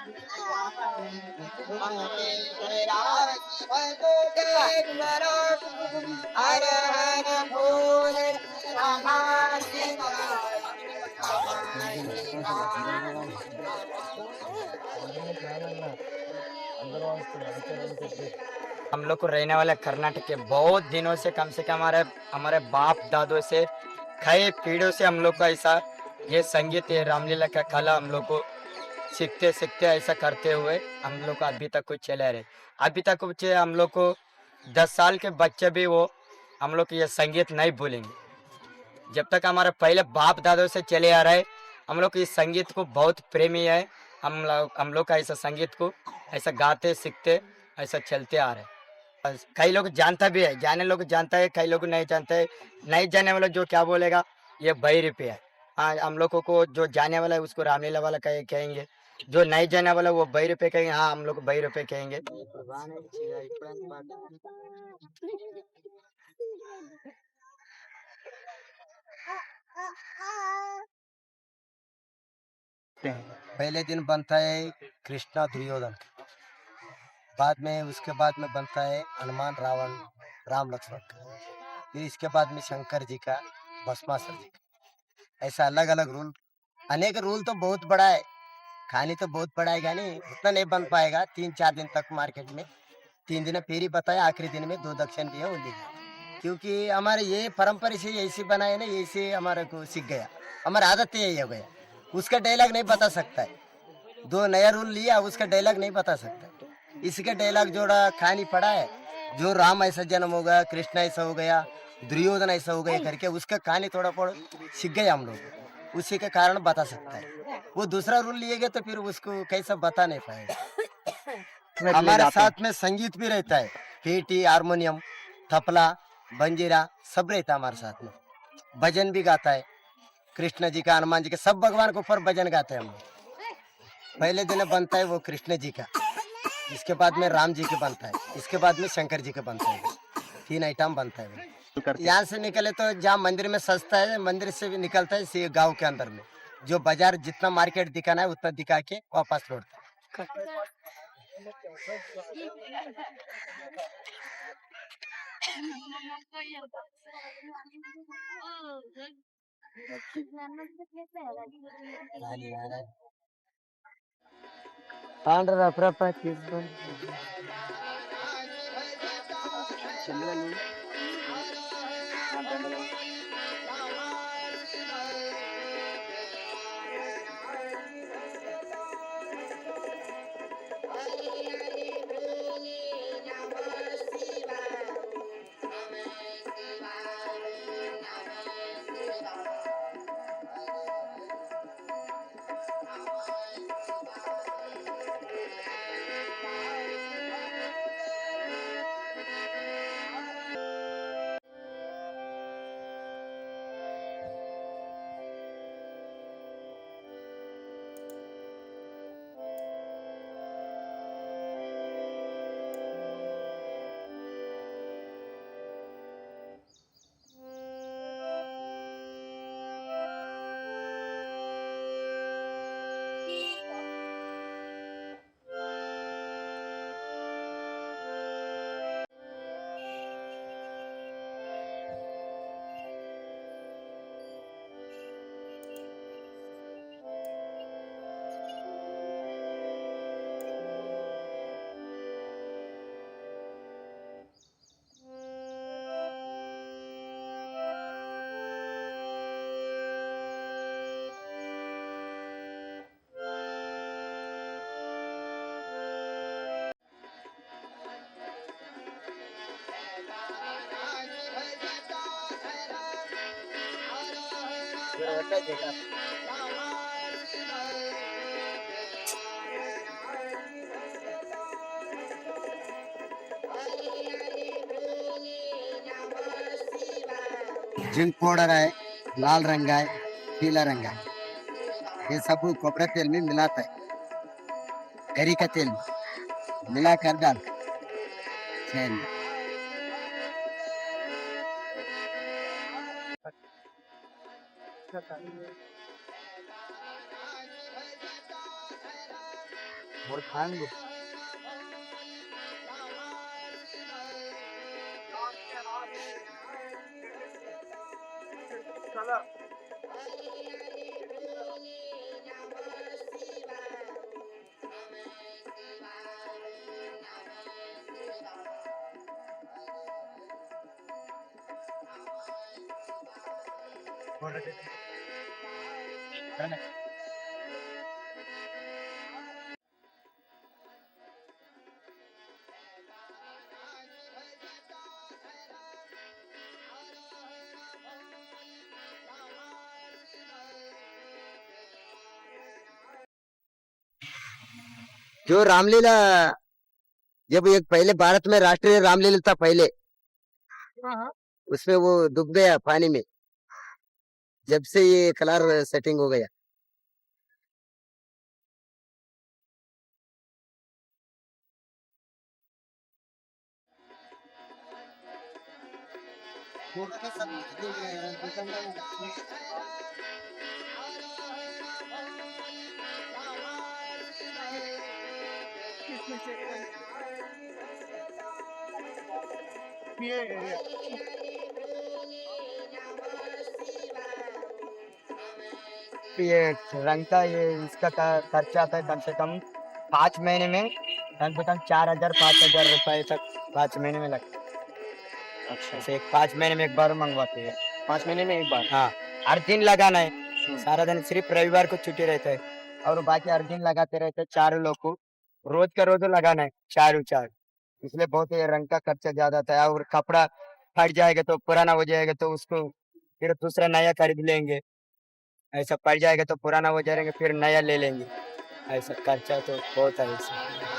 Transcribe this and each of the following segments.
हर हर बोल नमः शिवाय, नमः शिवाय। हम लोग को रहने वाले कर्नाटक के बहुत दिनों से कम हमारे हमारे बाप दादों से कई पीढ़ियों से हम लोग का ऐसा ये संगीत ये रामलीला का कला हम लोग को सीखते सीखते ऐसा करते हुए हम लोग को अभी तक कुछ चले रहे। अभी तक कुछ हम लोग को 10 साल के बच्चे भी वो हम लोग ये संगीत नहीं भूलेंगे। जब तक हमारे पहले बाप दादों से चले आ रहे हम लोग इस संगीत को बहुत प्रेमी है। हम लोग का ऐसा संगीत को ऐसा गाते सीखते ऐसा चलते आ रहे हैं। कई लोग जानता भी है, जाने लोग जानता है, कई लोग नहीं जानते है। नहीं जाने वाला जो क्या बोलेगा ये बहिर पे है। हाँ, हम लोगों को जो जाने वाला है उसको रामलीला वाला कहेंगे, जो नहीं जाने वाला वो बहिर पे कहेंगे। हाँ, हम लोग बहिर पे कहेंगे। पहले दिन बनता है कृष्णा दुर्योधन का, बाद में उसके बाद में बनता है हनुमान रावण राम लक्ष्मण का, फिर इसके बाद में शंकर जी का भस्मासुर जी का। ऐसा अलग अलग रूल, अनेक रूल तो बहुत बड़ा है, कहानी तो बहुत बड़ा है, नहीं उतना नहीं बन पाएगा 3-4 दिन तक मार्केट में। 3 दिन फिर ही बताया, आखिरी दिन में 2 दक्षिण भी है वो लीजिए, क्योंकि हमारे ये परंपरा से ऐसे बना है ना, ऐसे हमारे को सीख गया, हमारा आदत यही हो गया। उसका डायलॉग नहीं बता सकता है, 2 नया रूल लिया उसका डायलॉग नहीं बता सकता, इसका डायलॉग जोड़ा कहानी पड़ा है, जो राम ऐसा जन्म हो गया, कृष्ण ऐसा हो गया, दुर्योधन ऐसा हो गया करके उसका कहानी थोड़ा बहुत सीख गए हम लोग, उसी के कारण बता सकता है। वो दूसरा रूल लिए गए तो फिर उसको कैसा बता नहीं पाएगा। हमारे साथ में संगीत भी रहता है, पेटी हारमोनियम तबला बंजीरा सब रहता है हमारे साथ में, भजन भी गाता है, कृष्ण जी का हनुमान जी का सब भगवान के ऊपर भजन गाते हैं हम लोग। पहले दिन बनता है वो कृष्ण जी का, इसके बाद में राम जी के बनता है, इसके बाद में शंकर जी का बनता है, 3 आइटम बनता है वो। यहाँ से निकले तो जहाँ मंदिर में सस्ता है, मंदिर से भी निकलता है गांव के अंदर में, जो बाजार जितना मार्केट दिखाना है उतना दिखा के वापस लौटता है। పాండ్రా ప్రపంచం जिंक पाउडर है, लाल रंग है, पीला रंग है, ये सब कोपरा तेल में मिलाता है, गरी का तेल मिलाकर डाल चैन। और खाएंगे। जो रामलीला, जब एक पहले भारत में राष्ट्रीय रामलीला था पहले, उसमें वो डूब गया पानी में। जब से ये कलर सेटिंग हो गया। ये रंग का ये इसका खर्चा आता है कम से कम 5 महीने में कम से कम 4,000 5,000 रुपए तक 5 महीने में लगता है। अच्छा, ऐसे 5 महीने में एक बार मंगवाते हैं। 5 महीने में एक बार? हाँ, हर दिन लगाना है। सारा दिन, सिर्फ रविवार को छुट्टी रहता है और बाकी हर दिन लगाते रहते हैं। चारों लोग को रोज का रोज लगाना है, चारों चार। इसलिए बहुत ये रंग का खर्चा ज्यादा आता है। और कपड़ा फट जाएगा तो पुराना हो जाएगा तो उसको फिर दूसरा नया खरीद लेंगे। ऐसा पड़ जाएगा तो पुराना हो जाएगा फिर नया ले लेंगे। ऐसा खर्चा तो बहुत है इसमें।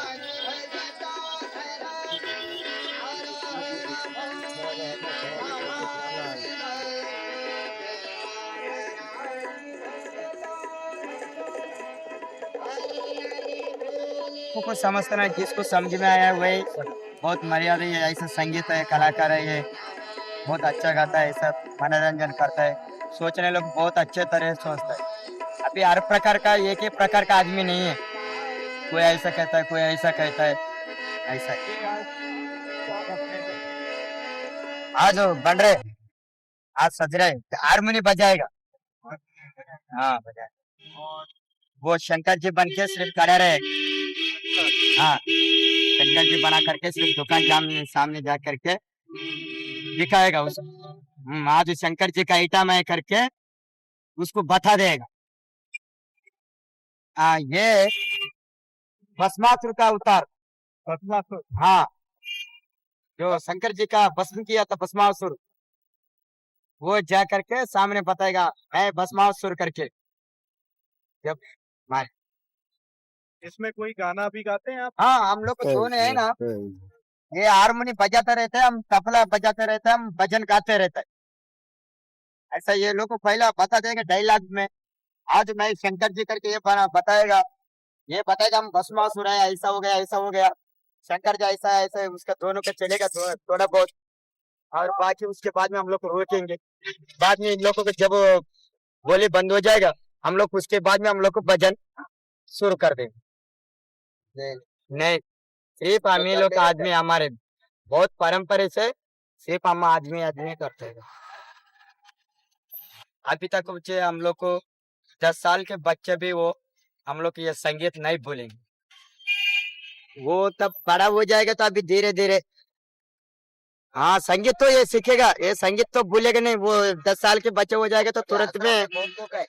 को कुछ समझता नहीं, जिसको समझ में आया है वही बहुत मर्यादा है। ऐसा संगीत है, कलाकार है ये, बहुत अच्छा गाता है, सब मनोरंजन करता है। सोचने लोग बहुत अच्छे तरह से सोचता है। अभी हर प्रकार का एक ही प्रकार का आदमी नहीं है। कोई ऐसा कहता है, कोई ऐसा कहता है। ऐसा आज बन रहे, आज सज रहे, हारमोनी बजाएगा। हाँ बजाए। वो शंकर जी बन के सिर्फ खड़ा रहे। हाँ, शंकर जी बना करके सिर्फ दुकान सामने जा करके दिखाएगा उस। आज शंकर जी का आइटम है करके उसको बता देगा। ये भस्मासुर का अवतार। भस्मासुर, हाँ, जो शंकर जी का भस्म किया था भस्मासुर, वो जा करके सामने बताएगा है भस्मासुर करके। जब मारे इसमें कोई गाना भी गाते हैं आप? हाँ, हम लोग को धुन है ना, ये हारमोनी बजाते रहते हैं, हम तबला बजाते रहते हैं, हम भजन गाते रहते हैं। ऐसा ये लोग को पहला बता देंगे डायलॉग में। आज मैं शंकर जी करके ये बताएगा, ये बताएगा हम भस्मासुर है, ऐसा हो गया, ऐसा हो गया, शंकर जी ऐसा है, ऐसा है। उसका दोनों का चलेगा थोड़ा बहुत। और बाकी उसके बाद में हम लोग को रोकेंगे। बाद में इन लोगों को जब बोली बंद हो जाएगा, हम लोग उसके बाद में हम लोग को भजन शुरू कर देंगे। नहीं, सिर्फ हम ही लोग का आदमी, हमारे बहुत परंपरा से सिर्फ हम आदमी आदमी करते हैं। अभी तक बच्चे हम लोग को 10 साल के बच्चे भी वो हम लोग ये संगीत नहीं भूलेंगे। वो तब बड़ा हो जाएगा तो अभी धीरे धीरे, हाँ, संगीत तो ये सीखेगा, ये संगीत तो भूलेगा नहीं। वो 10 साल के बच्चे हो जाएगा तो तुरंत में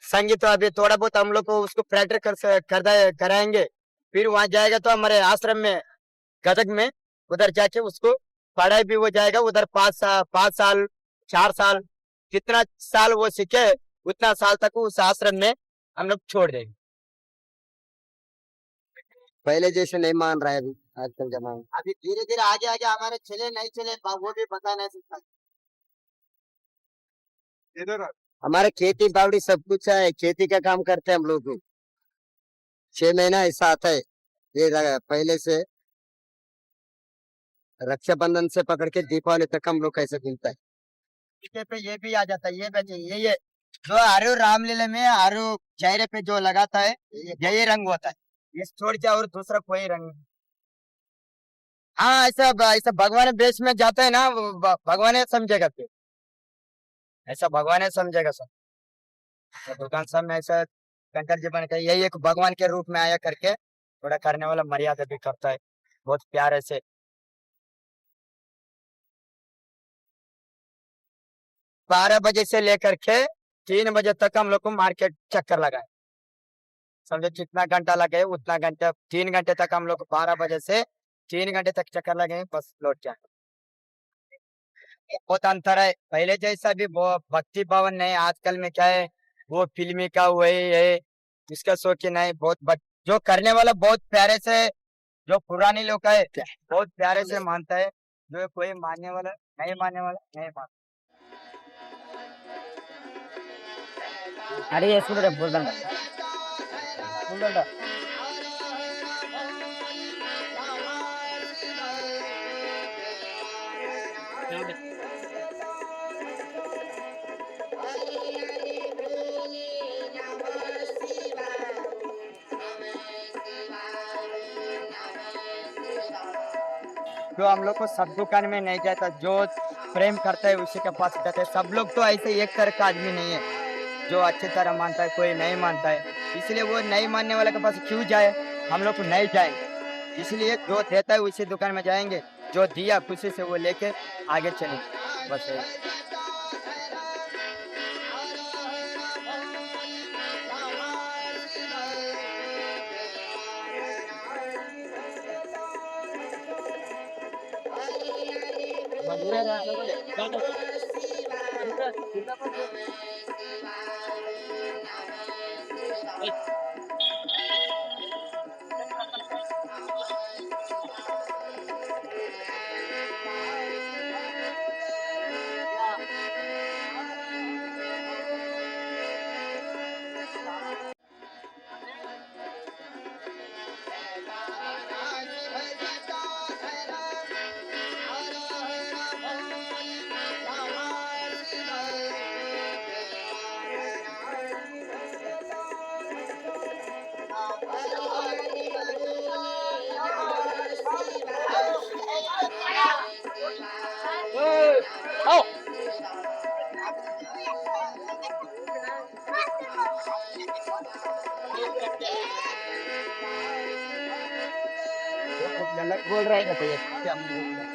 संगीत। तो अभी थोड़ा बहुत हम लोग को उसको प्रैक्टिस कराएंगे। फिर वहां जाएगा तो हमारे आश्रम में गदग में उधर जाके उसको पढ़ाई भी हो जाएगा। उधर 5 साल 4 साल जितना साल वो सीखे उतना साल तक उस आश्रम में हम लोग छोड़ देंगे। पहले जैसे नहीं मान रहा है अभी आजकल जमाना। अभी धीरे धीरे आगे आगे हमारे चले नहीं चले वो भी बता नहीं सकता। इधर हमारे खेती बाड़ी सब कुछ है, खेती का काम करते हैं हम लोग। 6 महीना ऐसा आता है ये पहले से रक्षाबंधन से पकड़ के दीपावली तक हम लोग कैसे मिलता है। टीके पे ये भी आ जाता है, ये जो आरू रामलीला में आरू चेहरे पे जो लगाता है यही रंग होता है। इस छोड़ के और दूसरा कोई रंग नहीं। हाँ, ऐसा ऐसा भगवान बेस में जाता है ना, वो भगवान ही समझेगा फिर। ऐसा भगवान ही समझेगा सब। तो दुकान सब में ऐसा शंकर जी बन के यही एक भगवान के रूप में आया करके थोड़ा करने वाला मर्यादा भी करता है बहुत प्यारे से। 12 बजे से लेकर के 3 बजे तक हम लोग को मार्केट चक्कर लगाए। समझो जितना घंटा लगे उतना घंटा, 3 घंटे तक हम लोग 12 बजे से 3 घंटे तक चक्कर लगे, बस लौट जाए। बहुत अंतर है, पहले जैसा भी वो भक्ति भावन नहीं, आजकल में क्या है, वो फिल्मी का वही है, इसका शौकीन है बहुत जो करने वाला बहुत प्यारे से, जो पुराने लोग है बहुत प्यारे से मानता है, जो कोई मानने वाला नहीं, मानने वाला नहीं मानता। अरे ये सुन रहे बोल रहा बोल रहा जो हम लोग को सब दुकान में नहीं जाता, जो प्रेम करता है उसी के पास जाते हैं। सब लोग तो ऐसे एक तरह का आदमी नहीं है, जो अच्छी तरह मानता है कोई नहीं मानता है, इसलिए वो नहीं मानने वाले के पास क्यों जाए, हम लोग को नहीं जाएंगे। इसलिए जो देता है उसी दुकान में जाएंगे, जो दिया खुशी से वो लेके आगे चलेंगे, बस यही। गलत बोल रहा है भैया, क्या बोल रहा है?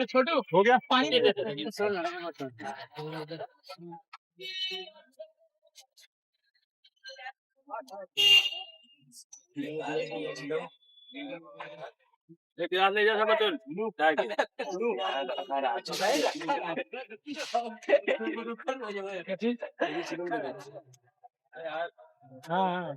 छोटू हो गया पानी दे देते एक गिलास ले जा सब बच्चों चाय की हाँ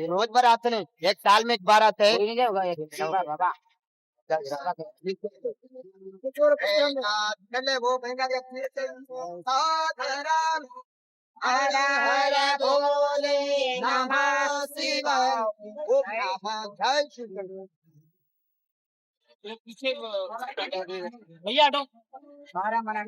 रोज बार आते नहीं, एक साल में एक बार आते हैं। चले वो महंगा हर हर भोले नमः शिवाय ओम नमः जय श्री पीछे भैया हटो सारा मना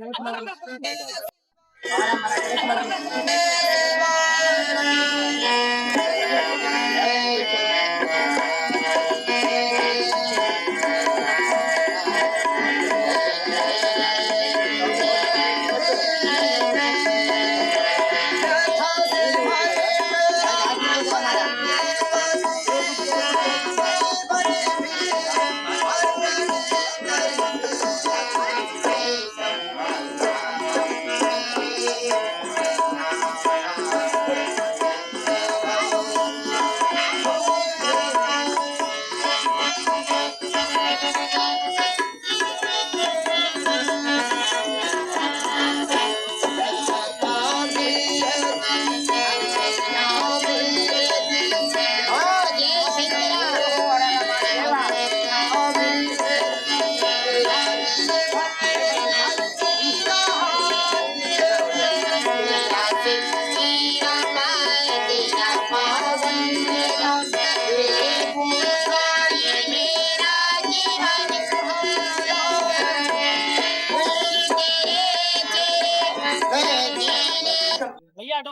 भैया हटो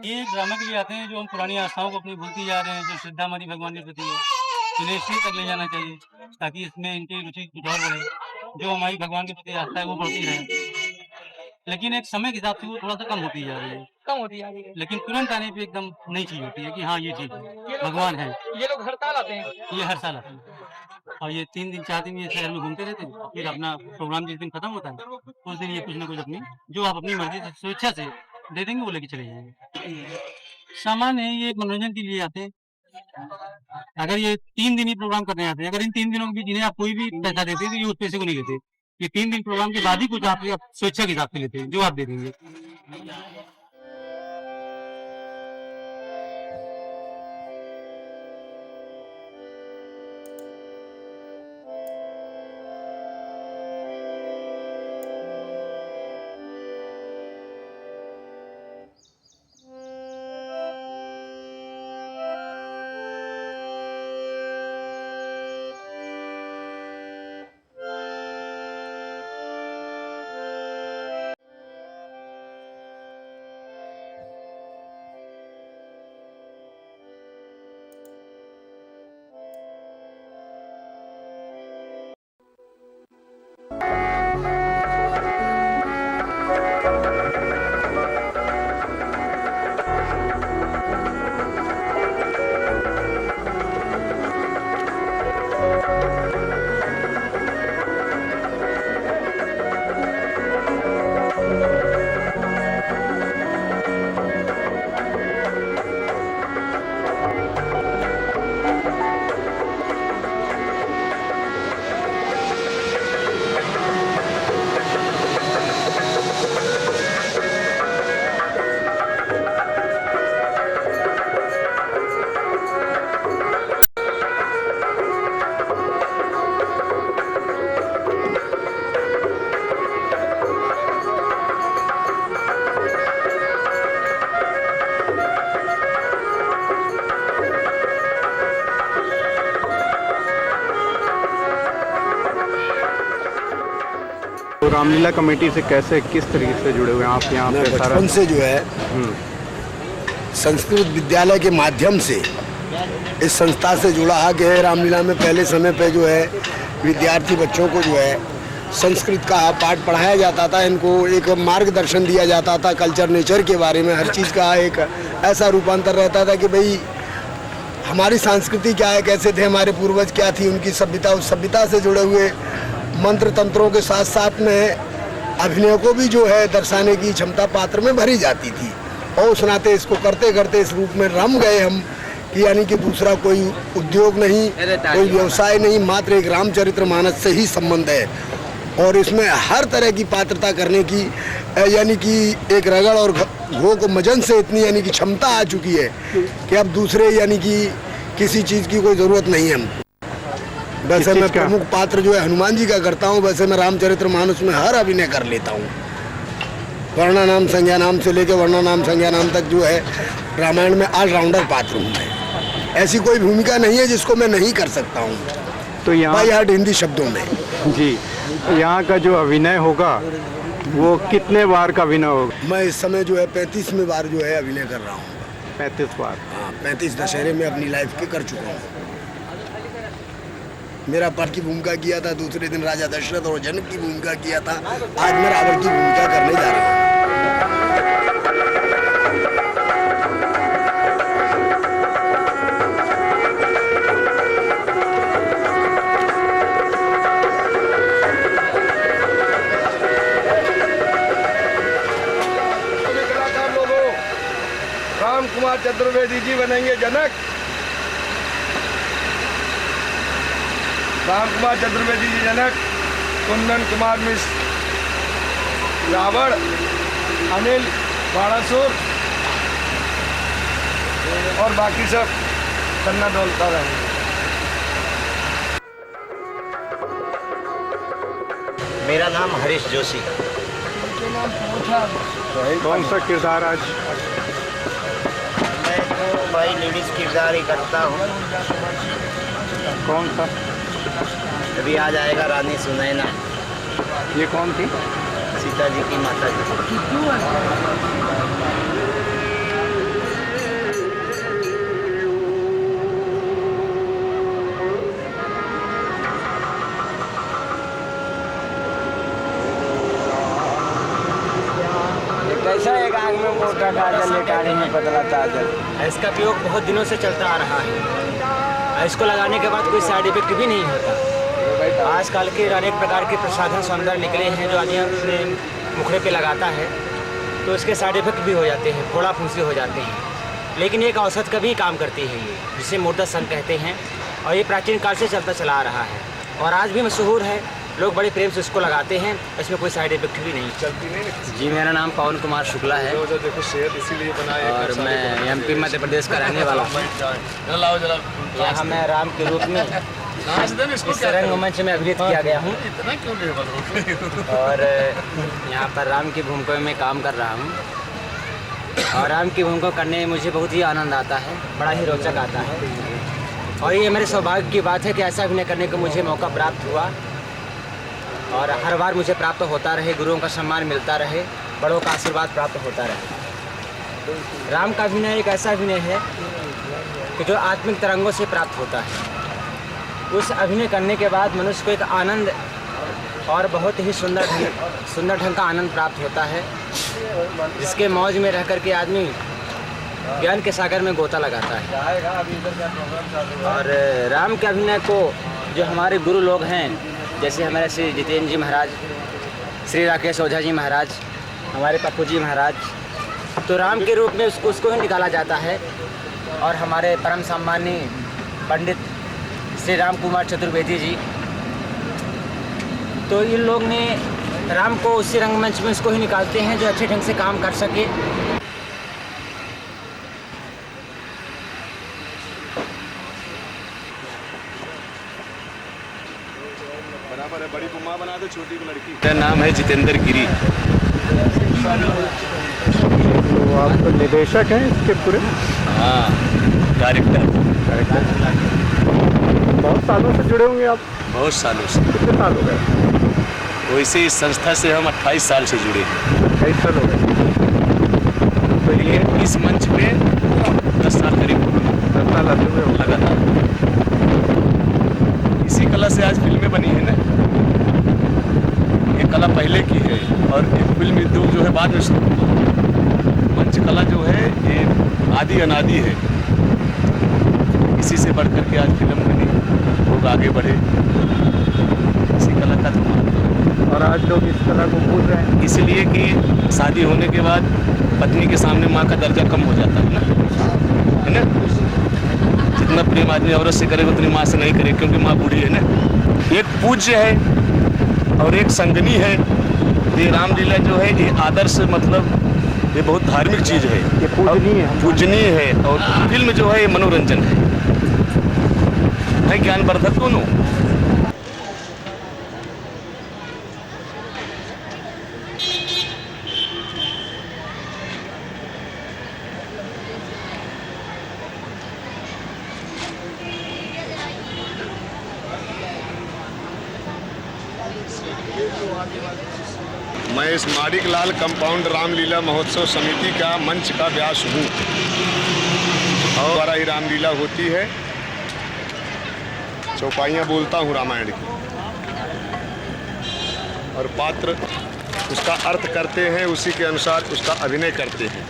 ये ड्रामा के लिए आते हैं जो हम पुरानी आस्थाओं को अपनी भूलती जा रहे हैं, जो श्रद्धा हमारी भगवान के प्रति है, इन्हें इसी तक ले जाना चाहिए ताकि इसमें इनकी रुचि कुछ और बढ़े, जो हमारी भगवान के प्रति आस्था है वो बढ़ती रहे। लेकिन एक समय के हिसाब से वो थोड़ा सा कम होती जा रही है, कम होती जा रही है। लेकिन तुरंत आने पे एकदम नई चीज होती है कि हाँ ये चीज भगवान है। ये लोग हड़ताल आते हैं। ये हर साल आते हैं और ये 3 दिन 4 दिन ये शहर में घूमते रहते हैं, फिर अपना प्रोग्राम जिस दिन खत्म होता है उस दिन ये कुछ ना कुछ अपनी जो आप अपनी मर्जी से स्वेच्छा से दे देंगे वो लेके चले जाएंगे। सामान्य है ये मनोरंजन के लिए आते हैं। अगर ये 3 दिन ही प्रोग्राम करने आते हैं, अगर इन 3 दिनों के बीच इन्हें आप कोई भी पैसा देते हैं तो ये उस पैसे को नहीं लेते। ये 3 दिन प्रोग्राम के बाद ही कुछ आप स्वेच्छा के हिसाब से लेते हैं जो आप दे देंगे। रामलीला कमेटी से कैसे किस तरीके से जुड़े हुए हैं आप यहाँ मैं पे सारा? बचपन से जो है संस्कृत विद्यालय के माध्यम से इस संस्था से जुड़ा है कि रामलीला में पहले समय पे जो है विद्यार्थी बच्चों को जो है संस्कृत का पाठ पढ़ाया जाता था, इनको एक मार्गदर्शन दिया जाता था कल्चर नेचर के बारे में, हर चीज़ का एक ऐसा रूपांतर रहता था कि भाई हमारी संस्कृति क्या है, कैसे थे हमारे पूर्वज, क्या थी उनकी सभ्यता, उस सभ्यता से जुड़े हुए मंत्र तंत्रों के साथ साथ में अभिनय को भी जो है दर्शाने की क्षमता पात्र में भरी जाती थी। और उस नाते इसको करते करते इस रूप में रम गए हम कि यानी कि दूसरा कोई उद्योग नहीं, कोई व्यवसाय नहीं, मात्र एक रामचरित्र मानस से ही संबंध है। और इसमें हर तरह की पात्रता करने की यानी कि एक रगड़ और घो को मजन से इतनी यानी कि क्षमता आ चुकी है कि अब दूसरे यानी कि किसी चीज़ की कोई ज़रूरत नहीं है हमको। वैसे मैं प्रमुख पात्र जो है हनुमान जी का करता हूँ, वैसे मैं रामचरित्र मानस में हर अभिनय कर लेता हूँ। वर्णा नाम संज्ञा नाम से लेकर वर्णा नाम संज्ञा नाम तक जो है रामायण में ऑलराउंडर पात्र हूँ मैं। ऐसी कोई भूमिका नहीं है जिसको मैं नहीं कर सकता हूँ। तो यहाँ बाई हार्ट हिंदी शब्दों में जी, यहाँ का जो अभिनय होगा वो कितने बार का अभिनय होगा? मैं इस समय जो है 35वीं बार जो है अभिनय कर रहा हूँ। 35 बार। हाँ, 35 दशहरे में अपनी लाइफ के कर चुका हूँ। मेरा पट की भूमिका किया था, दूसरे दिन राजा दशरथ और जनक की भूमिका किया था, आज मैं रावण की भूमिका करने जा रहा हूँ। राम कुमार चतुर्वेदी जी बनेंगे जनक, राम कुमार चतुर्वेदी जी जनक, कुंदन कुमार मिश्र रावण, अनिल बाणासुर और बाकी सब कन्ना दौलता रहेंगे। मेरा नाम हरीश जोशी। कौन सा किरदार आज? मैं तो भाई लेडीज किरदार ही करता हूँ। कौन सा? अभी आ जाएगा रानी सुनैना, ये कौन थी? सीता जी की माता जी। कैसा एक आग में मोटा काजल लेटाने में पतला ताजल। इसका प्रयोग बहुत दिनों से चलता आ रहा है। इसको लगाने के बाद कोई साइड इफेक्ट भी नहीं होता। आजकल के अनेक प्रकार के प्रसाधन सौंदर्य निकले हैं जो आदमी अपने मुखड़े पे लगाता है तो इसके साइड इफेक्ट भी हो जाते हैं, फोड़ा फुंसी हो जाते हैं। लेकिन एक औषध का भी काम करती है ये, जिसे मोटा सन कहते हैं, और ये प्राचीन काल से चलता चला आ रहा है और आज भी मशहूर है। लोग बड़े प्रेम से इसको लगाते हैं, इसमें कोई साइड इफेक्ट भी नहीं चलती नहीं। जी, मेरा नाम पवन कुमार शुक्ला है और मैं एमपी मध्य प्रदेश का रहने वाला हूँ। यहाँ मैं राम के रूप में इस रंगमंच में अभिनीत किया गया हूँ और यहाँ पर राम की भूमिका में काम कर रहा हूँ और राम की भूमिका करने में मुझे बहुत ही आनंद आता है, बड़ा ही रोचक आता है। और ये मेरे सौभाग्य की बात है कि ऐसा अभिनय करने का मुझे मौका प्राप्त हुआ और हर बार मुझे प्राप्त होता रहे, गुरुओं का सम्मान मिलता रहे, बड़ों का आशीर्वाद प्राप्त होता रहे। राम का अभिनय एक ऐसा अभिनय है कि जो आत्मिक तरंगों से प्राप्त होता है। उस अभिनय करने के बाद मनुष्य को एक आनंद और बहुत ही सुंदर ढंग का आनंद प्राप्त होता है, जिसके मौज में रह कर के आदमी ज्ञान के सागर में गोता लगाता है। और राम के अभिनय को जो हमारे गुरु लोग हैं, जैसे हमारे श्री जितेंद्र जी महाराज, श्री राकेश ओझा जी महाराज, हमारे पप्पू जी महाराज, तो राम के रूप में उसको ही निकाला जाता है। और हमारे परम सम्मानीय पंडित श्री राम कुमार चतुर्वेदी जी, तो इन लोग ने राम को उसी रंगमंच में उसको ही निकालते हैं जो अच्छे ढंग से काम कर सके। बड़ी बुम्मा बना दो, छोटी को लड़की। मेरा नाम है जितेंद्र गिरी। तो आप तो निदेशक हैं इसके पूरे? हाँ, डायरेक्टर। बहुत सालों से जुड़े होंगे आप? बहुत सालों से। कितने साल हो गए? वैसे इस संस्था से हम 28 साल से जुड़े हैं। कई साल हो गए तो ये इस मंच पे 10 साल करीब हो गए 10 साल आते हुए हो लगातार। इसी कला से आज फिल्में बनी है ना, ये कला पहले की है और एक फिल्म उद्योग जो है बाद में शुरू हुआ। मंच कला जो है ये आदि अनादि है, इसी से बढ़ कर के आज फिल्म बनी, लोग आगे बढ़े, इसी कला का तो महत्व है। और आज लोग इस कला को भूल रहे हैं इसलिए कि शादी होने के बाद पत्नी के सामने माँ का दर्जा कम हो जाता है ना। जितना प्रेम आदमी औरत से करेगा उतनी माँ से नहीं करे, क्योंकि माँ बूढ़ी है ना। एक पूज्य है और एक संगनी है। ये रामलीला जो है ये आदर्श, मतलब ये बहुत धार्मिक चीज है, ये पूजनीय है। पूजनीय है। और फिल्म जो है ये मनोरंजन है ज्ञानवर्धक दोनों। मैं इस माणिक लाल कंपाउंड रामलीला महोत्सव समिति का मंच का व्यास हूँ और द्वारा ही रामलीला होती है। चौपाइयाँ बोलता हूँ रामायण की और पात्र उसका अर्थ करते हैं, उसी के अनुसार उसका अभिनय करते हैं।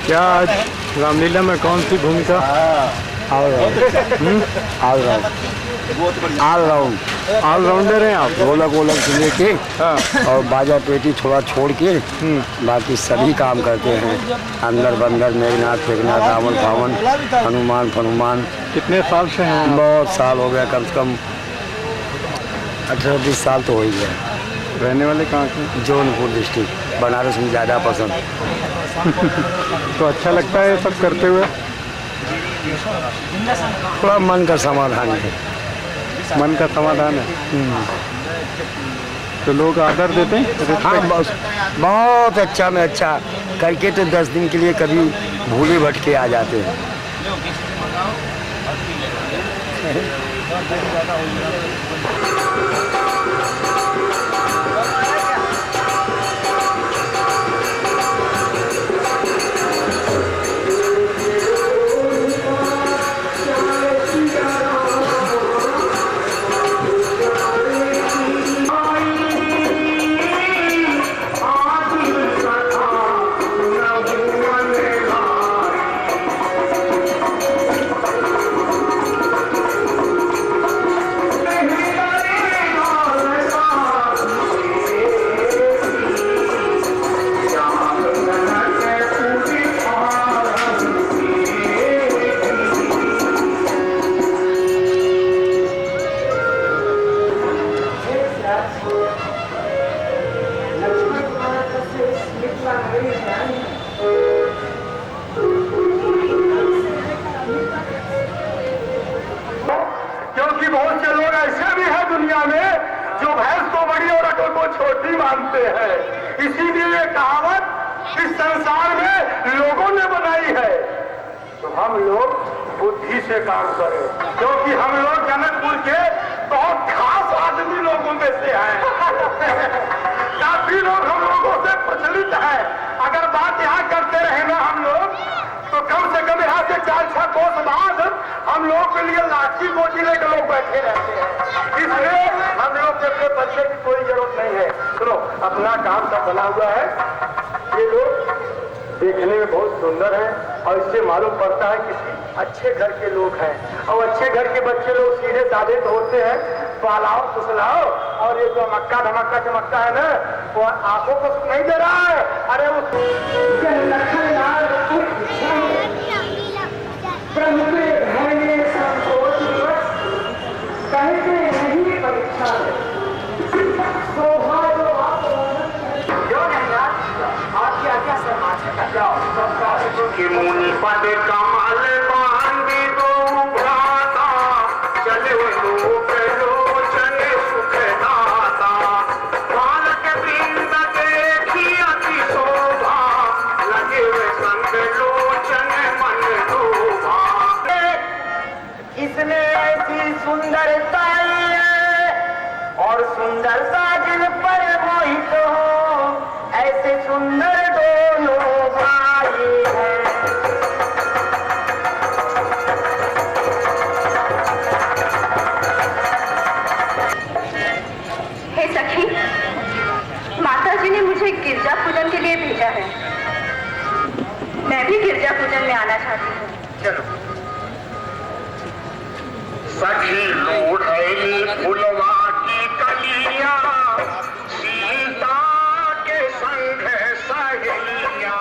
क्या आज रामलीला में कौन सी भूमिका? ऑलराउंडर हैं आप? ढोलक वोलक से लेके हाँ। और बाजा पेटी थोड़ा छोड़ के बाकी सभी काम करते हैं। अंदर बंदर, मेघनाथ फेघनाथ, रावण भावन, हनुमान फनुमान। कितने साल से हैं आप? बहुत साल हो गया, कम से कम 18-20 साल तो हो ही गया। रहने वाले कहाँ के? जौनपुर डिस्ट्रिक्ट, बनारस में ज़्यादा पसंद। तो अच्छा लगता है ये सब करते हुए? थोड़ा मन का समाधान है। मन का समाधान है। तो लोग आदर देते हैं? हाँ, बहुत अच्छा में अच्छा करके तो 10 दिन के लिए कभी भूले भटके आ जाते हैं। नहीं मानते हैं। इसीलिए ये कहावत इस संसार में लोगों ने बनाई है। तो हम लोग बुद्धि से काम करें, क्योंकि हम लोग जनकपुर के बहुत खास आदमी लोगों में से हैं। काफी लोग हम लोगों से प्रचलित है। अगर बात यहाँ करते रहे ना हम लोग, तो कम से कम यहाँ से 4-6 कोस बाद हम लोग के लिए लाठी गोटी लेकर लोग बैठे रहते हैं। इसलिए हम लोग के अपने परिचय की कोई जरूरत नहीं है। सुनो, अपना काम सब बना हुआ है। ये लोग देखने में बहुत सुंदर है और इससे मालूम पड़ता है किसी अच्छे घर के लोग हैं। और अच्छे घर के बच्चे लोग सीधे साधे तो होते हैं, पालाओ फुसलाओ, और ये जो मक्का धमक्का चमकता है ना, वो आंखों को नहीं दे रहा है। अरे वो कि मुनि पद कमल बांधी दो भ्राता, चले लोक लोचन सुख दाता। बालक वृंद देखी अति शोभा, लगे संग लोचन मन लोभा। इसमें ऐसी सुंदरता है और सुंदरता जिन पर मोहित हो, ऐसे सुंदर दोनों भाई हैं। हे सखी, माता जी ने मुझे गिरजा पूजन के लिए भेजा है। मैं भी गिरजा पूजन में आना चाहती हूँ। चलो। सखी लोढ़ैली फुलवा की कलियां, सीता के संग सहेलियां।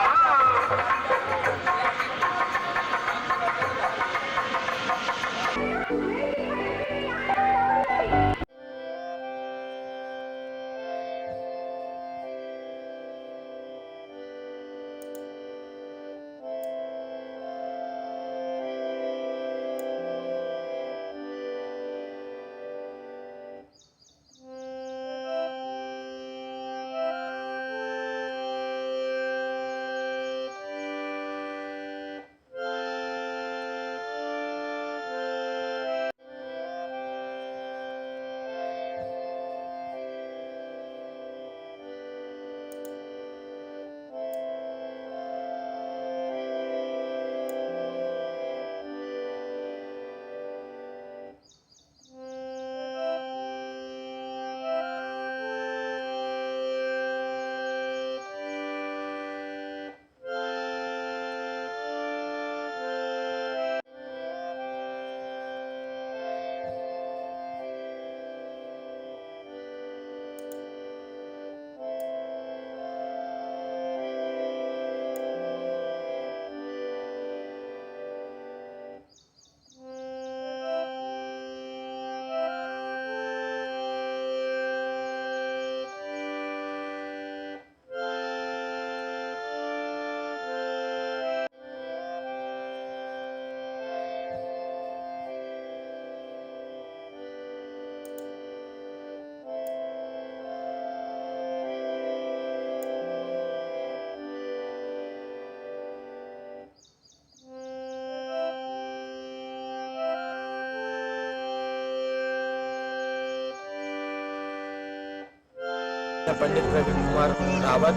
पंडित प्रवीण कुमार रावत,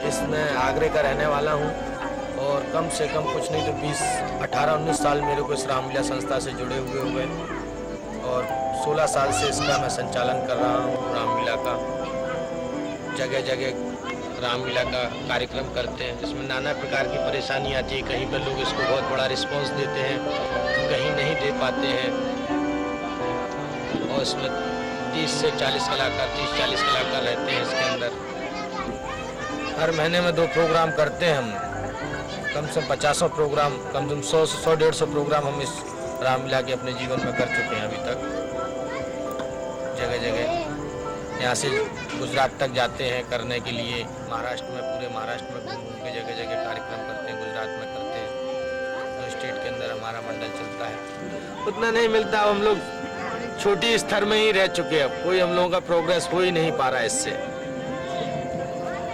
इसमें आगरे का रहने वाला हूँ और कम से कम कुछ नहीं तो 18-19 साल मेरे को इस रामलीला संस्था से जुड़े हुए और 16 साल से इसका मैं संचालन कर रहा हूँ। रामलीला का जगह जगह रामलीला का कार्यक्रम करते हैं, जिसमें नाना प्रकार की परेशानी आती है। कहीं पर लोग इसको बहुत बड़ा रिस्पांस देते हैं, कहीं नहीं दे पाते हैं। और इसमें 30 से 40 कलाकार रहते हैं इसके अंदर। हर महीने में 2 प्रोग्राम करते हैं हम, कम से कम 50 प्रोग्राम, कम से कम 100-150 प्रोग्राम हम इस रामलीला के अपने जीवन में कर चुके हैं अभी तक। जगह जगह यहाँ से गुजरात तक जाते हैं करने के लिए, महाराष्ट्र में, पूरे महाराष्ट्र में घूम के जगह जगह कार्यक्रम करते हैं, गुजरात में करते हैं। तो स्टेट के अंदर हमारा मंडल चलता है। उतना नहीं मिलता, हम लोग छोटी स्तर में ही रह चुके हैं। कोई हम लोगों का प्रोग्रेस हो ही नहीं पा रहा है इससे।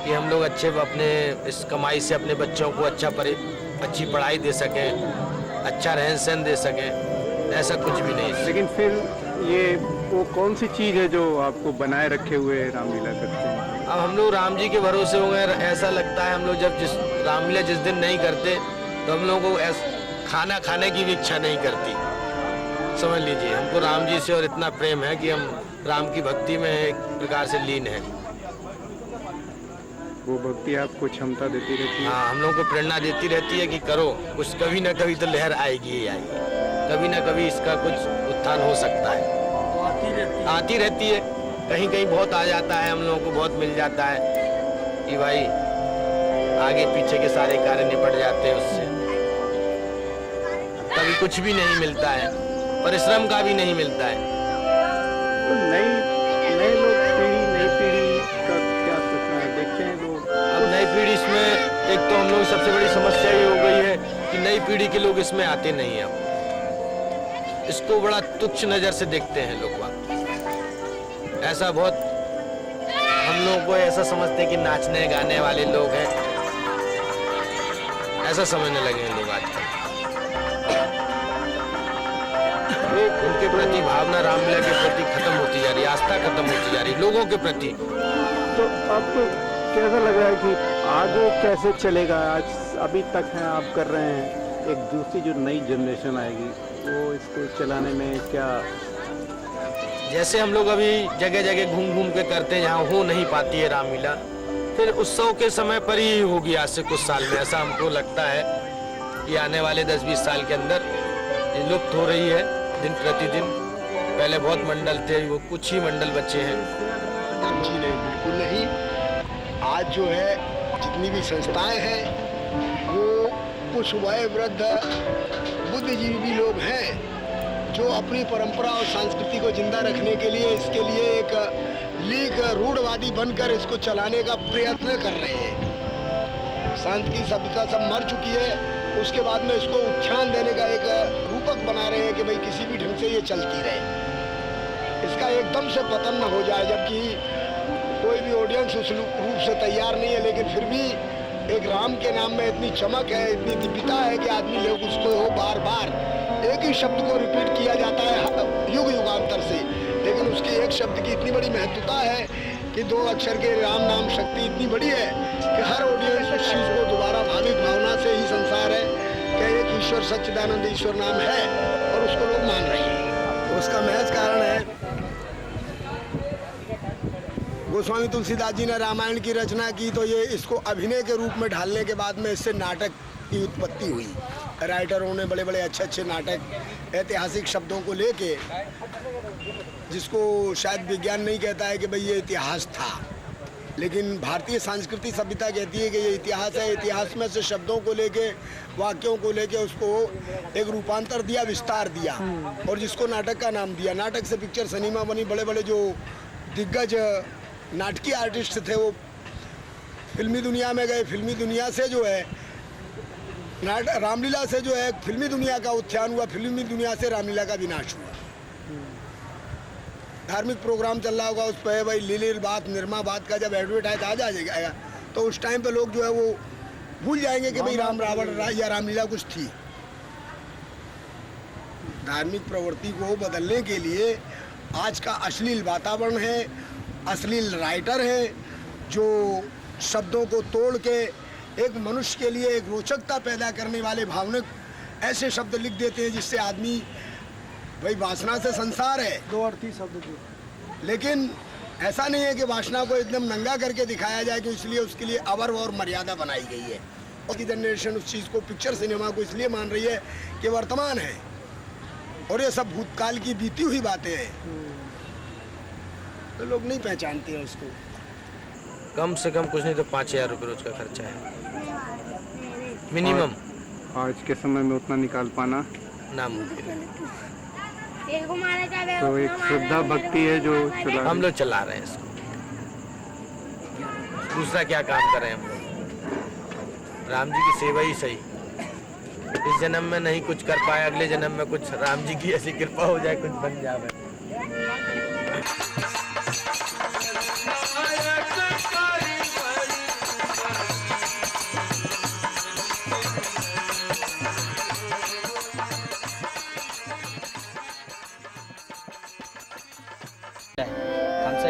कि हम लोग अच्छे अपने इस कमाई से अपने बच्चों को अच्छी पढ़ाई दे सकें, अच्छा रहन सहन दे सकें, ऐसा कुछ भी नहीं। लेकिन फिर ये वो कौन सी चीज़ है जो आपको बनाए रखे हुए रामलीला करते हैं? अब हम लोग राम जी के भरोसे हो गए। ऐसा लगता है हम लोग जब रामलीला जिस दिन नहीं करते तो हम लोगों को खाना खाने की भी इच्छा नहीं करती। समझ लीजिए, हमको राम जी से और इतना प्रेम है कि हम राम की भक्ति में एक प्रकार से लीन है। वो भक्ति आपको क्षमता देती रहती है? हाँ, हम लोगों को प्रेरणा देती रहती है कि करो कुछ, कभी ना कभी तो लहर आएगी ही आएगी, कभी ना कभी इसका कुछ उत्थान हो सकता है। आती रहती है, कहीं कहीं बहुत आ जाता है, हम लोगों को बहुत मिल जाता है कि भाई आगे पीछे के सारे कार्य निपट जाते हैं उससे। कभी कुछ भी नहीं मिलता है, परिश्रम का भी नहीं मिलता है। तो नई पीढ़ी का क्या सोचना है? देखते हैं लोग अब नई पीढ़ी इसमें, एक तो हम लोग सबसे बड़ी समस्या ये हो गई है कि नई पीढ़ी के लोग इसमें आते नहीं हैं। अब इसको बड़ा तुच्छ नज़र से देखते हैं लोग। ऐसा बहुत हम लोगों को ऐसा समझते हैं कि नाचने गाने वाले लोग हैं, ऐसा समझने लगे हैं लोग आजकल। उनके प्रति भावना रामलीला के प्रति खत्म होती जा रही है, आस्था खत्म होती जा रही है लोगों के प्रति। तो अब कैसा लग रहा है कि आगे कैसे चलेगा? आज अभी तक हैं आप कर रहे हैं, एक दूसरी जो नई जनरेशन आएगी वो इसको चलाने में क्या? जैसे हम लोग अभी जगह जगह घूम घूम के करते हैं, जहाँ हो नहीं पाती है रामलीला, फिर उत्सव के समय पर ही होगी आज से कुछ साल में। ऐसा हमको लगता है कि आने वाले 10-20 साल के अंदर ये लुप्त हो रही है दिन प्रतिदिन। पहले बहुत मंडल थे, वो कुछ ही मंडल बचे हैं। जी नहीं, बिल्कुल नहीं। आज जो है जितनी भी संस्थाएं हैं वो कुछ वयोवृद्ध बुद्धिजीवी लोग हैं जो अपनी परंपरा और संस्कृति को जिंदा रखने के लिए, इसके लिए एक लीग रूढ़वादी बनकर इसको चलाने का प्रयत्न कर रहे हैं। शांति की सभ्यता सब मर चुकी है, उसके बाद में इसको उत्थान देने का एक रूपक बना रहे हैं कि भाई किसी भी ढंग से ये चलती रहे, इसका एकदम से पतन न हो जाए। जबकि कोई भी ऑडियंस उस रूप से तैयार नहीं है, लेकिन फिर भी एक राम के नाम में इतनी चमक है, इतनी दिव्यता है कि आदमी लोग उसको बार बार एक ही शब्द को रिपीट किया जाता है युग युगांतर से, लेकिन उसके एक शब्द की इतनी बड़ी महत्वता है कि 2 अक्षर के राम नाम शक्ति इतनी बड़ी है कि हर ऑडियंस उस चीज को दोबारा भाविक भावना से ही संसार है कि एक ईश्वर सच्चिदानंद ईश्वर नाम है और उसको लोग मान रहे हैं। उसका महज कारण है गोस्वामी तुलसीदास जी ने रामायण की रचना की तो ये इसको अभिनय के रूप में ढालने के बाद में इससे नाटक की उत्पत्ति हुई। राइटरों ने बड़े बड़े अच्छे नाटक ऐतिहासिक शब्दों को लेके, जिसको शायद विज्ञान नहीं कहता है कि भाई ये इतिहास था, लेकिन भारतीय सांस्कृतिक सभ्यता कहती है कि ये इतिहास है। इतिहास में से शब्दों को लेके, वाक्यों को लेके उसको एक रूपांतर दिया, विस्तार दिया और जिसको नाटक का नाम दिया। नाटक से पिक्चर सिनेमा बनी। बड़े बड़े जो दिग्गज नाटकीय आर्टिस्ट थे वो फिल्मी दुनिया में गए। फिल्मी दुनिया से जो है रामलीला से जो है फिल्मी दुनिया का उत्थान हुआ, फिल्मी दुनिया से रामलीला का विनाश हुआ। धार्मिक प्रोग्राम चल रहा होगा उस पर भाई लीलील बात, निर्मा बात का जब एडवर्टाइज आ जाएगा तो उस टाइम पे लोग जो है वो भूल जाएंगे कि भाई राम रावण या रामलीला कुछ थी। धार्मिक प्रवृत्ति को बदलने के लिए आज का अश्लील वातावरण है, अश्लील राइटर हैं जो शब्दों को तोड़ के एक मनुष्य के लिए एक रोचकता पैदा करने वाले भावनिक ऐसे शब्द लिख देते हैं जिससे आदमी, भाई वासना से संसार है, 2 अर्थी शब्द। लेकिन ऐसा नहीं है कि वासना को एकदम नंगा करके दिखाया जाए कि इसलिए उसके लिए अवर और मर्यादा बनाई गई है। उसकी जनरेशन उस चीज़ को, पिक्चर सिनेमा को इसलिए मान रही है कि वर्तमान है और ये सब भूतकाल की बीती हुई बातें हैं, तो लोग नहीं पहचानते हैं उसको। कम से कम कुछ नहीं तो 5000 रुपये रोज का खर्चा है मिनिमम। आज के समय में उतना निकाल पाना नामुमकिन है। तो एक श्रद्धा भक्ति है जो हम लोग चला रहे हैं इसको, दूसरा क्या काम करें हम लोग। राम जी की सेवा ही सही। इस जन्म में नहीं कुछ कर पाए, अगले जन्म में कुछ राम जी की ऐसी कृपा हो जाए, कुछ बन जाए।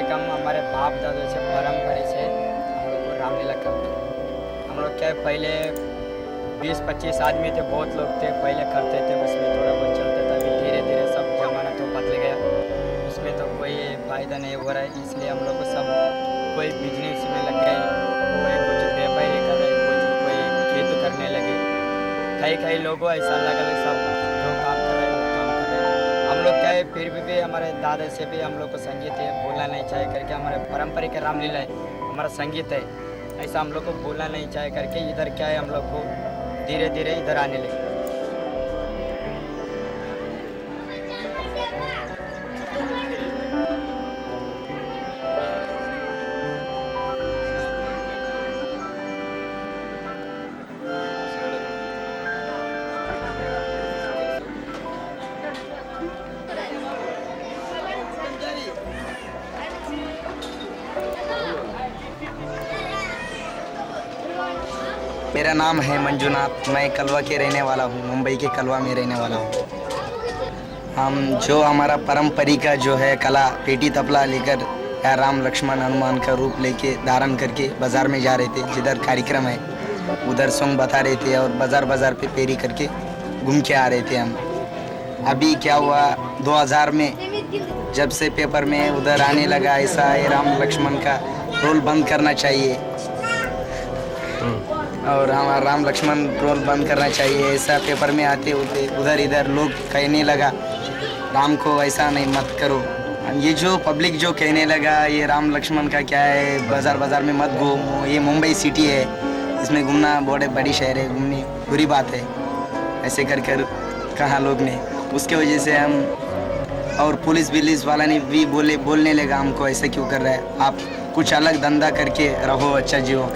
कम हमारे बाप दादों से परंपरा से हम लोग को रामलीला करते हैं। हम लोग क्या है, पहले 20-25 आदमी थे, बहुत लोग थे, पहले करते थे, उसमें थोड़ा बहुत चलता था। अभी धीरे धीरे सब जमाना तो बदल गया, उसमें तो कोई फ़ायदा नहीं हो रहा है। इसलिए हम लोग को सब कोई बिजनेस में लग गए, कोई कुछ व्यापारी कर रहे, कोई खेत करने लगे। कई लोगों ऐसा अलग अलग सब जो काम कर रहे हैं वो काम कर रहे हैं। हम लोग क्या है, फिर भी हमारे दादा से भी हम लोग को संगीत है बोलना नहीं चाहिए करके, हमारे परंपरा के रामलीला है, हमारा संगीत है, ऐसा हम लोग को बोलना नहीं चाहिए करके इधर क्या है हम लोग को धीरे धीरे इधर आने लगे। मेरा नाम है मंजुनाथ, मैं कलवा के रहने वाला हूँ, मुंबई के कलवा में रहने वाला हूँ। हम जो हमारा परंपरिका जो है कला, पेटी तबला लेकर या राम लक्ष्मण हनुमान का रूप लेके धारण करके बाज़ार में जा रहे थे, जिधर कार्यक्रम है उधर सॉन्ग बता रहे थे और बाज़ार पे पेरी करके घूम के आ रहे थे हम। अभी क्या हुआ, 2000 में जब से पेपर में उधर आने लगा ऐसा है राम लक्ष्मण का रोल बंद करना चाहिए और हमारा राम लक्ष्मण रोल बंद करना चाहिए, ऐसा पेपर में आते होते उधर इधर लोग कहने लगा राम को ऐसा नहीं मत करो। ये जो पब्लिक जो कहने लगा ये राम लक्ष्मण का क्या है, बाज़ार में मत घूमो, ये मुंबई सिटी है, इसमें घूमना बहुत बड़ी शहर है, घूमनी बुरी बात है, ऐसे कर कहा लोग ने। उसके वजह से हम और पुलिस वाला ने भी बोलने लगा हमको ऐसे क्यों कर रहा है, आप कुछ अलग धंधा करके रहो, अच्छा जियो।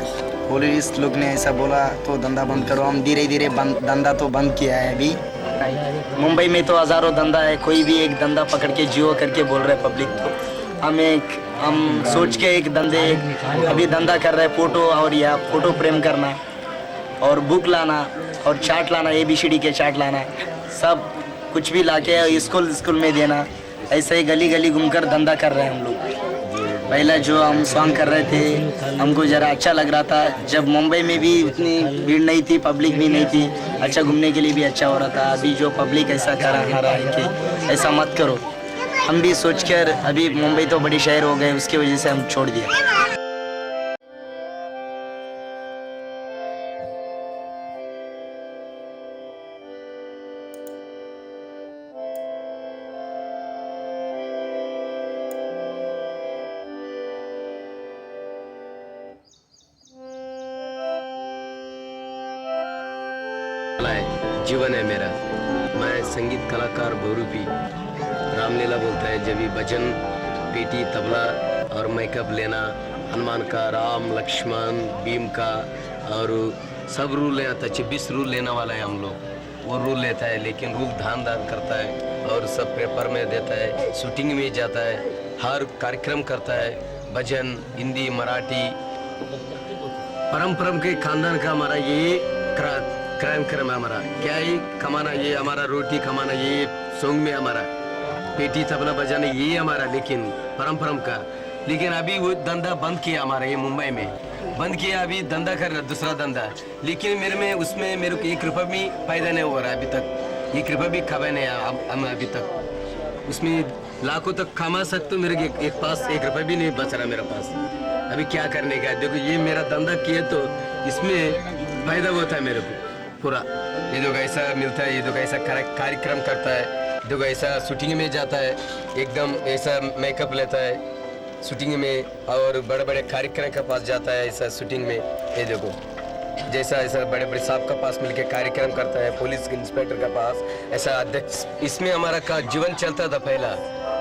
पुलिस लोग ने ऐसा बोला तो धंधा बंद करो, हम धीरे धीरे धंधा तो बंद किया है। अभी मुंबई में तो हज़ारों धंधा है, कोई भी एक धंधा पकड़ के जियो करके बोल रहे पब्लिक। तो हम सोच के एक अभी धंधा कर रहे, फ़ोटो और या फ़ोटो फ्रेम करना और बुक लाना और चार्ट लाना, ABCD के चार्ट लाना, सब कुछ भी लाके स्कूल में देना, ऐसे ही गली गली घूमकर धंधा कर रहे हैं हम लोग। पहला जो हम सॉन्ग कर रहे थे हमको ज़रा अच्छा लग रहा था, जब मुंबई में भी उतनी भीड़ नहीं थी, पब्लिक भी नहीं थी, अच्छा घूमने के लिए भी अच्छा हो रहा था। अभी जो पब्लिक ऐसा कर रहा है कि ऐसा मत करो, हम भी सोचकर अभी मुंबई तो बड़ी शहर हो गए, उसकी वजह से हम छोड़ दिया। जीवन है मेरा, मैं संगीत कलाकार बहुरूपी। रामलीला बोलता है जब भी भजन, पेटी, तबला और मेकअप लेना, हनुमान का, राम लक्ष्मण भीम का और सब रूल लेना था। 26 रूल लेने वाला है हम लोग, वो रूल लेता है, लेकिन रूल दान करता है और सब पेपर में देता है, शूटिंग में जाता है, हर कार्यक्रम करता है, भजन हिंदी मराठी परम्परा के खानदान का हमारा ये क्रम है हमारा। क्या है कमाना, ये हमारा रोटी कमाना, ये सॉन्ग में हमारा पेटी तबला बजाना ये हमारा, लेकिन परम्परा का। लेकिन अभी वो धंधा बंद किया हमारा, ये मुंबई में बंद किया, अभी धंधा कर रहा दूसरा धंधा। लेकिन मेरे को 1 रुपया भी फायदा नहीं हो रहा अभी तक, 1 रुपया भी खबा नहीं हम अभी तक। उसमें लाखों तक कमा सकते, मेरे एक पास 1 रुपया भी नहीं बच रहा मेरे पास। अभी क्या करने का, देखो ये मेरा धंधा किए तो इसमें फायदा होता है मेरे को पूरा। ये लोग ऐसा मिलता है, ये लोग ऐसा कार्यक्रम करता है, देखो ऐसा शूटिंग में जाता है, एकदम ऐसा मेकअप लेता है शूटिंग में और बड़े बड़े कार्यक्रम के पास जाता है ऐसा शूटिंग में। ये देखो जैसा ऐसा बड़े बड़े साहब के पास मिलके कार्यक्रम करता है, पुलिस के इंस्पेक्टर के पास ऐसा अध्यक्ष। इसमें हमारा का जीवन चलता था पहला,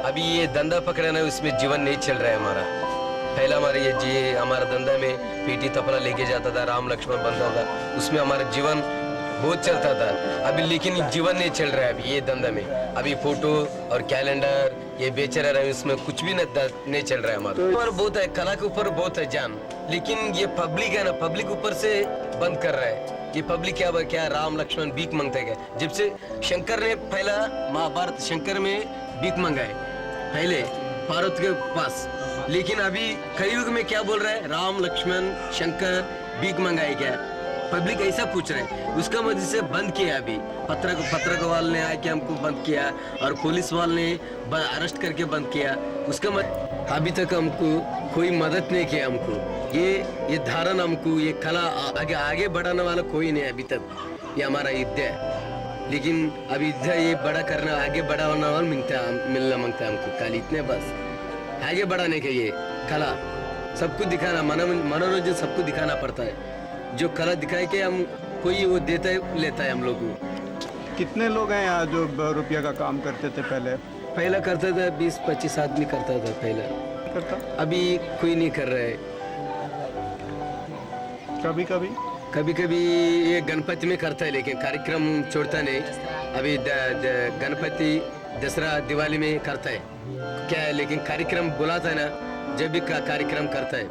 अभी ये धंधा पकड़ना है उसमें जीवन नहीं चल रहा है हमारा। पहला हमारा ये हमारा धंधा में पेटी तबला लेके जाता था, राम लक्ष्मण बनता था, उसमें हमारा जीवन बहुत चलता था। अभी लेकिन जीवन नहीं चल रहा है अभी ये धंधा में। अभी फोटो और कैलेंडर ये बेच रहा है, उसमें कुछ भी नहीं चल रहा है हमारा। ऊपर बहुत है, कला के ऊपर बहुत है जान, लेकिन ये पब्लिक है ना, पब्लिक ऊपर से बंद कर रहा है। ये पब्लिक क्या राम लक्ष्मण भीख मांगते गए। जब से शंकर ने पहला महाभारत शंकर में भीख मंगाए, पहले भारत के पास लेकिन अभी कलयुग में क्या बोल रहा है, राम लक्ष्मण शंकर भीख मंगाए क्या, पब्लिक ऐसा पूछ रहे हैं। उसका वजह से बंद किया अभी, पत्रकार वाले ने आके हमको बंद किया और पुलिस वाले ने अरेस्ट करके बंद किया। उसका अभी तक हमको कोई मदद नहीं किया हमको। ये धारण हमको ये कला आगे बढ़ाने वाला कोई नहीं अभी तक। ये हमारा युद्ध है, लेकिन अभी युद्ध ये बड़ा करना आगे बढ़ाने वाला मिलना मांगता है हमको। खाली इतने बस आगे बढ़ाने के ये कला सबको दिखाना, मनोरंजन सबको दिखाना पड़ता है। जो कला दिखाए के हम कोई वो देता है लेता है हम लोग को। कितने लोग हैं यहाँ जो रुपया का काम करते थे पहले करता था 20-25 आदमी करता था पहले, अभी कोई नहीं कर रहा है। कभी ये गणपति में करता है, लेकिन कार्यक्रम छोड़ता नहीं। अभी गणपति दसरा दिवाली में करता है क्या है, लेकिन कार्यक्रम बुलाता है ना, जब भी कार्यक्रम करता है।